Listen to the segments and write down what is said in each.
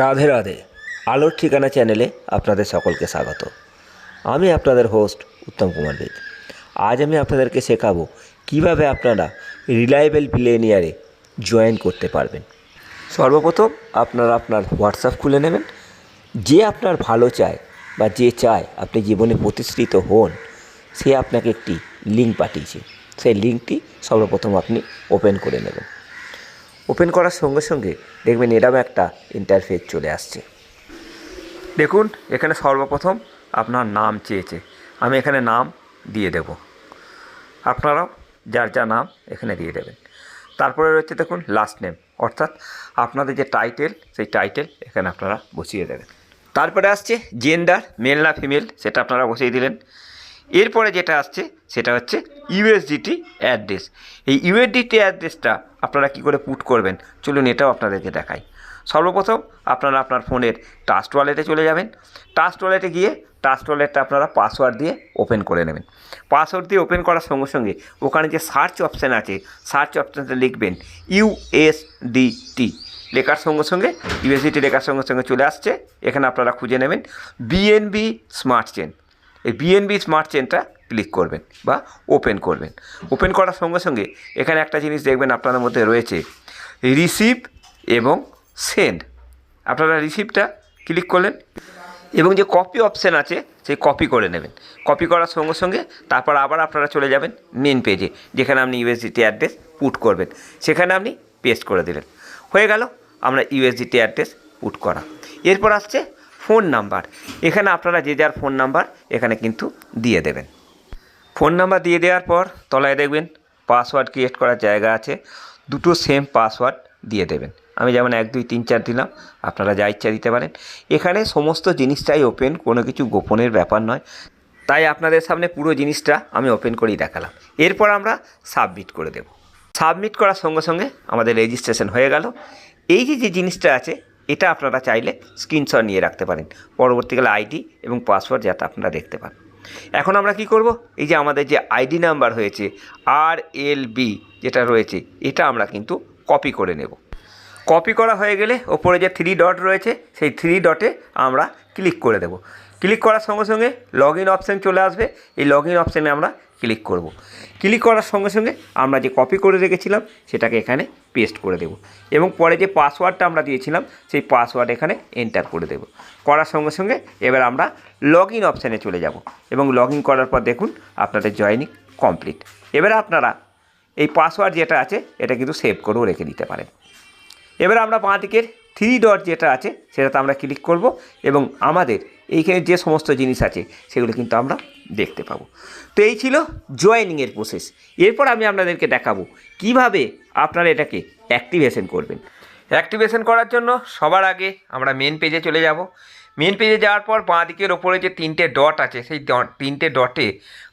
রাধে রাধে। আলোর ঠিকানা চ্যানেলে আপনাদের সকলকে স্বাগত। আমি আপনাদের হোস্ট উত্তম কুমার বেদ। আজ আমি আপনাদেরকে শেখাবো কিভাবে আপনারা রিলায়েবল বিলিয়নিয়ারে জয়েন করতে পারবেন। সর্বপ্রথম আপনারা আপনার হোয়াটসঅ্যাপ খুলে নেবেন। যে আপনার ভালো চায় বা যে চায় আপনি জীবনে প্রতিষ্ঠিত হন, সে আপনাকে একটি লিঙ্ক পাঠিয়েছে। সেই লিঙ্কটি সর্বপ্রথম আপনি ওপেন করে নেবেন। ওপেন করার সঙ্গে সঙ্গে দেখবেন এরকম একটা ইন্টারফেস চলে আসছে। দেখুন, এখানে সর্বপ্রথম আপনার নাম চেয়েছে। আমি এখানে নাম দিয়ে দেব। আপনারাও যার যা নাম এখানে দিয়ে দেবেন। তারপরে রয়েছে দেখুন লাস্ট নেম, অর্থাৎ আপনাদের যে টাইটেল, সেই টাইটেল এখানে আপনারা বসিয়ে দেবেন। তারপরে আসছে জেন্ডার, মেল না ফিমেল, সেটা আপনারা বসিয়ে দিলেন। এরপরে যেটা আসছে সেটা হচ্ছে ইউএসডিটি অ্যাড্রেস। এই ইউএসডিটি অ্যাড্রেসটা আপনারা কী করে পুট করবেন চলুন এটাও আপনাদেরকে দেখাই। সর্বপ্রথম আপনারা আপনার ফোনের ট্রাস্ট ওয়ালেটে চলে যাবেন। ট্রাস্ট ওয়ালেটে গিয়ে ট্রাস্ট ওয়ালেটটা আপনারা পাসওয়ার্ড দিয়ে ওপেন করে নেবেন। পাসওয়ার্ড দিয়ে ওপেন করার সঙ্গে সঙ্গে ওখানে যে সার্চ অপশান আছে, সার্চ অপশানটা লিখবেন ইউএসডিটি। লেখার সঙ্গে সঙ্গে ইউএসডিটি লেখার সঙ্গে সঙ্গে চলে আসছে। এখানে আপনারা খুঁজে নেবেন বিএনবি স্মার্ট চেন। এই বিএনবি স্মার্ট চেনটা ক্লিক করবেন বা ওপেন করবেন। ওপেন করার সঙ্গে সঙ্গে এখানে একটা জিনিস দেখবেন আপনাদের মধ্যে রয়েছে রিসিভ এবং সেন্ড। আপনারা রিসিভটা ক্লিক করলেন এবং যে কপি অপশান আছে সেই কপি করে নেবেন। কপি করার সঙ্গে সঙ্গে তারপর আবার আপনারা চলে যাবেন মেন পেজে, যেখানে আপনি ইউএসডিটি অ্যাড্রেস পুট করবেন। সেখানে আপনি পেস্ট করে দিলেন। হয়ে গেল আমরা ইউএসডিটি অ্যাড্রেস পুট করা। এরপর আসছে ফোন নাম্বার। এখানে আপনারা যে যার ফোন নাম্বার এখানে কিন্তু দিয়ে দেবেন। ফোন নাম্বার দিয়ে দেওয়ার পর তলায় দেখবেন পাসওয়ার্ড ক্রিয়েট করার জায়গা আছে, দুটো সেম পাসওয়ার্ড দিয়ে দেবেন। আমি যেমন 1 2 3 4 দিলাম, আপনারা যা ইচ্ছা দিতে পারেন। এখানে সমস্ত জিনিসটাই ওপেন, কোনো কিছু গোপনের ব্যাপার নয়, তাই আপনাদের সামনে পুরো জিনিসটা আমি ওপেন করেই দেখালাম। এরপর আমরা সাবমিট করে দেব। সাবমিট করার সঙ্গে সঙ্গে আমাদের রেজিস্ট্রেশন হয়ে গেল। এই যে জিনিসটা আছে এটা আপনারা চাইলে স্ক্রিনশট নিয়ে রাখতে পারেন, পরবর্তীকালে আইডি এবং পাসওয়ার্ড যাতে আপনারা দেখতে পান। এখন আমরা কি করব, এই যে আমাদের যে আইডি নাম্বার হয়েছে RLB যেটা রয়েছে, এটা আমরা কিন্তু কপি করে নেব। কপি করা হয়ে গেলে ওপরে যে 3 ডট রয়েছে সেই 3 ডটে আমরা ক্লিক করে দেব। ক্লিক করার সঙ্গে সঙ্গে লগ ইন অপশান চলে আসবে। এই লগ ইন অপশানে আমরা ক্লিক করব। ক্লিক করার সঙ্গে সঙ্গে আমরা যে কপি করে রেখেছিলাম সেটাকে এখানে পেস্ট করে দেব এবং পরে যে পাসওয়ার্ডটা আমরা দিয়েছিলাম সেই পাসওয়ার্ড এখানে এন্টার করে দেব। করার সঙ্গে সঙ্গে এবার আমরা লগ ইন অপশানে চলে যাব এবং লগ ইন করার পর দেখুন আপনাদের জয়েনিং কমপ্লিট। এবার আপনারা এই পাসওয়ার্ড যেটা আছে এটা কিন্তু সেভ করেও রেখে দিতে পারেন। এবার আমরা বাঁ দিকের 3 ডট যেটা আছে সেটাতে আমরা ক্লিক করব এবং আমাদের এইখানে যে সমস্ত জিনিস আছে সেগুলো কিন্তু আমরা দেখতে পাবো। তো এই ছিল জয়েনিংয়ের প্রসেস। এরপর আমি আপনাদেরকে দেখাবো কিভাবে আপনারা এটাকে অ্যাক্টিভেশন করবেন। অ্যাক্টিভেশন করার জন্য সবার আগে আমরা মেন পেজে চলে যাব। মেন পেজে যাওয়ার পর বাঁ দিকের ওপরে যে 3টে ডট আছে সেই 3টে ডটে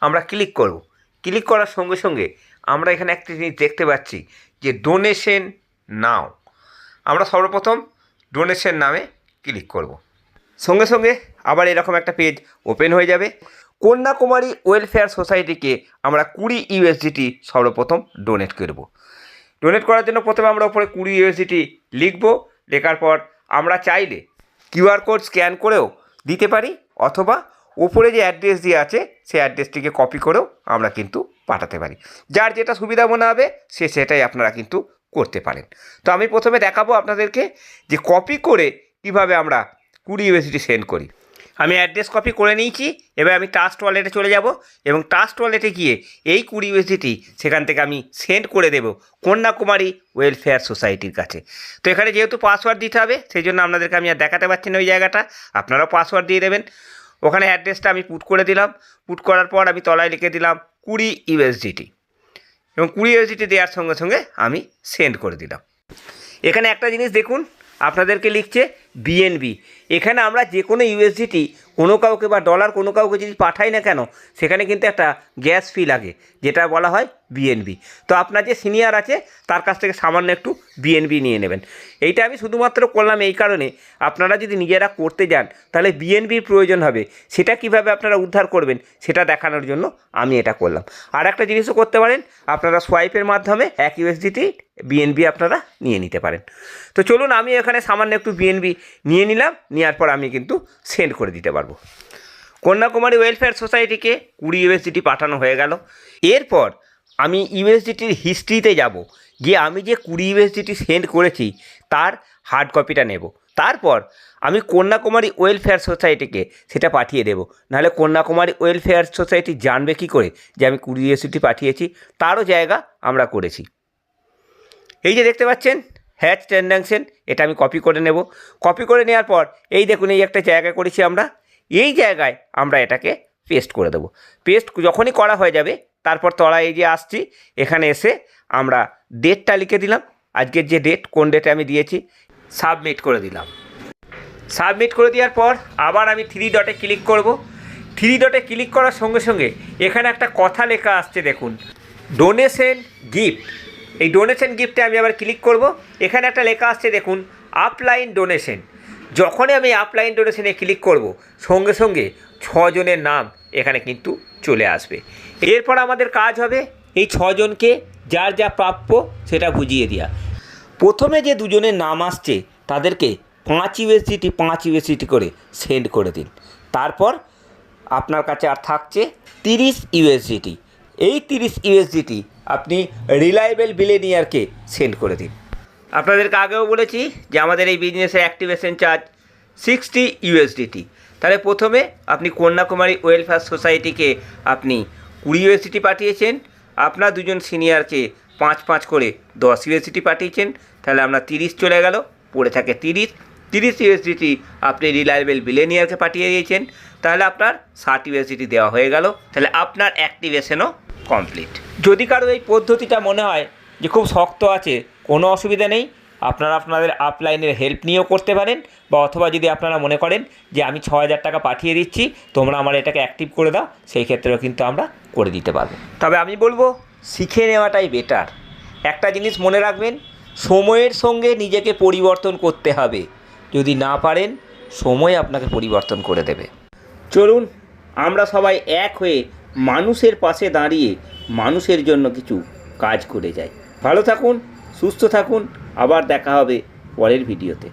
আমরা ক্লিক করব। ক্লিক করার সঙ্গে সঙ্গে আমরা এখানে একটা জিনিস দেখতে পাচ্ছি যে ডোনেশন নাও। আমরা সর্বপ্রথম ডোনেশন নামে ক্লিক করব। সঙ্গে সঙ্গে আবার এরকম একটা পেজ ওপেন হয়ে যাবে। কন্যাকুমারী ওয়েলফেয়ার সোসাইটিকে আমরা 20 ইউএসডিটি সর্বপ্রথম ডোনেট করব। ডোনেট করার জন্য প্রথমে আমরা ওপরে 20 ইউএসডিটি লিখব। লেখার পর আমরা চাইলে কিউআর কোড স্ক্যান করেও দিতে পারি, অথবা ওপরে যে অ্যাড্রেস দিয়ে আছে সেই অ্যাড্রেসটিকে কপি করেও আমরা কিন্তু পাঠাতে পারি। যার যেটা সুবিধা মনে হবে সেটাই আপনারা কিন্তু করতে পারেন। তো আমি প্রথমে দেখাবো আপনাদেরকে যে কপি করে কিভাবে আমরা 20 ইউএসডিটি সেন্ড করি। আমি অ্যাড্রেস কপি করে নিয়েছি। এবার আমি ট্রাস্ট ওয়ালেটে চলে যাব এবং ট্রাস্ট ওয়ালেটে গিয়ে এই 20 ইউএসডিটি সেখান থেকে আমি সেন্ড করে দেব কন্যাকুমারী ওয়েলফেয়ার সোসাইটির কাছে। তো এখানে যেহেতু পাসওয়ার্ড দিতে হবে সেই জন্য আপনাদেরকে আমি আর দেখাতে পারছি না ওই জায়গাটা, আপনারাও পাসওয়ার্ড দিয়ে দেবেন। ওখানে অ্যাড্রেসটা আমি পুট করে দিলাম। পুট করার পর আমি তলায় লিখে দিলাম 20 ইউএসডিটি এবং 20 ইউএসডিটি দেওয়ার সঙ্গে সঙ্গে আমি সেন্ড করে দিলাম। এখানে একটা জিনিস দেখুন, আপনাদেরকে লিখছে বিএনবি। এখানে আমরা যে কোনো ইউএসডিটি কোনো কাউকে বা ডলার কোনো কাউকে যদি পাঠাই না কেন, সেখানে কিন্তু একটা গ্যাস ফি লাগে, যেটা বলা হয় বিএনবি। তো আপনার যে সিনিয়র আছে তার কাছ থেকে সামান্য একটু বিএনবি নিয়ে নেবেন। এইটা আমি শুধুমাত্র করলাম এই কারণে, আপনারা যদি নিজেরা করতে যান তাহলে বিএনবির প্রয়োজন হবে, সেটা কিভাবে আপনারা উদ্ধার করবেন সেটা দেখানোর জন্য আমি এটা করলাম। আর একটা জিনিসও করতে পারেন, আপনারা সোয়াইপের মাধ্যমে 1 USDT বিএনবি আপনারা নিয়ে নিতে পারেন। তো চলুন, আমি এখানে সামান্য একটু বিএনবি নিয়ে নিলাম, নেওয়ার পর আমি কিন্তু সেন্ড করে দিতে পারবো। কন্যাকুমারী ওয়েলফেয়ার সোসাইটিকে 20 USDT পাঠানো হয়ে গেল। এরপর আমি ইউএসডিটির হিস্ট্রিতে যাব, গিয়ে আমি যে 20 USDT সেন্ড করেছি তার হার্ড কপিটা নেব। তারপর আমি কন্যাকুমারী ওয়েলফেয়ার সোসাইটিকে সেটা পাঠিয়ে দেব। নাহলে কন্যাকুমারী ওয়েলফেয়ার সোসাইটি জানবে কী করে যে আমি 20 USDT পাঠিয়েছি? তারও জায়গা আমরা করেছি। এই যে দেখতে পাচ্ছেন হ্যাচ ট্রানজ্যাকশন, এটা আমি কপি করে নেব। কপি করে নেওয়ার পর এই দেখুন এই একটা জায়গা করেছি আমরা, এই জায়গায় আমরা এটাকে পেস্ট করে দেবো। পেস্ট যখনই করা হয়ে যাবে তারপর তলায় এই যে আসছি, এখানে এসে আমরা ডেটটা লিখে দিলাম, আজকের যে ডেট, কোন ডেটে আমি দিয়েছি, সাবমিট করে দিলাম। সাবমিট করে দেওয়ার পর আবার আমি 3 ডটে ক্লিক করব। 3 ডটে ক্লিক করার সঙ্গে সঙ্গে এখানে একটা কথা লেখা আসছে দেখুন, ডোনেশন গিফট। এই ডোনেশন গিফটে আমি আবার ক্লিক করব। এখানে একটা লেখা আসছে দেখুন, আপলাইন ডোনেশন। যখনই আমি আপলাইন ডোনেশনে ক্লিক করব সঙ্গে সঙ্গে 6 জনের নাম এখানে কিন্তু চলে আসবে। এরপর আমাদের কাজ হবে এই 6 জনকে যার যা প্রাপ্য সেটা বুঝিয়ে দেওয়া। প্রথমে যে 2 জনের নাম আসছে তাদেরকে 5 USDT করে সেন্ড করে দিন। তারপর আপনার কাছে আর থাকছে 30 USDT। এই 30 USDT আপনি রিলায়েবল বিলিয়নিয়ারকে সেন্ড করে দিন। আপনাদেরকে আগেও বলেছি যে আমাদের এই বিজনেসের অ্যাক্টিভেশন চার্জ 60 USDT। তাহলে প্রথমে আপনি কন্যাকুমারী ওয়েলফেয়ার সোসাইটিকে আপনি 20 USDT পাঠিয়েছেন, আপনার 2 জন সিনিয়রকে 5 করে 10 USDT পাঠিয়েছেন, তাহলে আপনার 30 চলে গেল, পড়ে থাকে 30 USDT আপনি রিলায়েবল বিলিয়নিয়ারকে পাঠিয়ে দিয়েছেন, তাহলে আপনার 60 USDT দেওয়া হয়ে গেল। তাহলে আপনার অ্যাক্টিভেশনও কমপ্লিট। যদি কারো এই পদ্ধতিটা মনে হয় যে খুব শক্ত আছে, কোনো অসুবিধা নেই, আপনারা আপনাদের আপলাইনের হেল্প নিয়েও করতে পারেন, বা অথবা যদি আপনারা মনে করেন যে আমি 6000 টাকা পাঠিয়ে দিচ্ছি, তোমরা আমার এটাকে অ্যাক্টিভ করে দাও, সেই ক্ষেত্রেও কিন্তু আমরা করে দিতে পারবো। তবে আমি বলবো শিখে নেওয়াটাই বেটার। একটা জিনিস মনে রাখবেন, সময়ের সঙ্গে নিজেকে পরিবর্তন করতে হবে। যদি না পারেন সময় আপনাকে পরিবর্তন করে দেবে। চলুন আমরা সবাই এক হয়ে মানুষের পাশে দাঁড়িয়ে মানুষের জন্য কিছু কাজ করে যাই। ভালো থাকুন, সুস্থ থাকুন, আবার দেখা হবে পরের ভিডিওতে।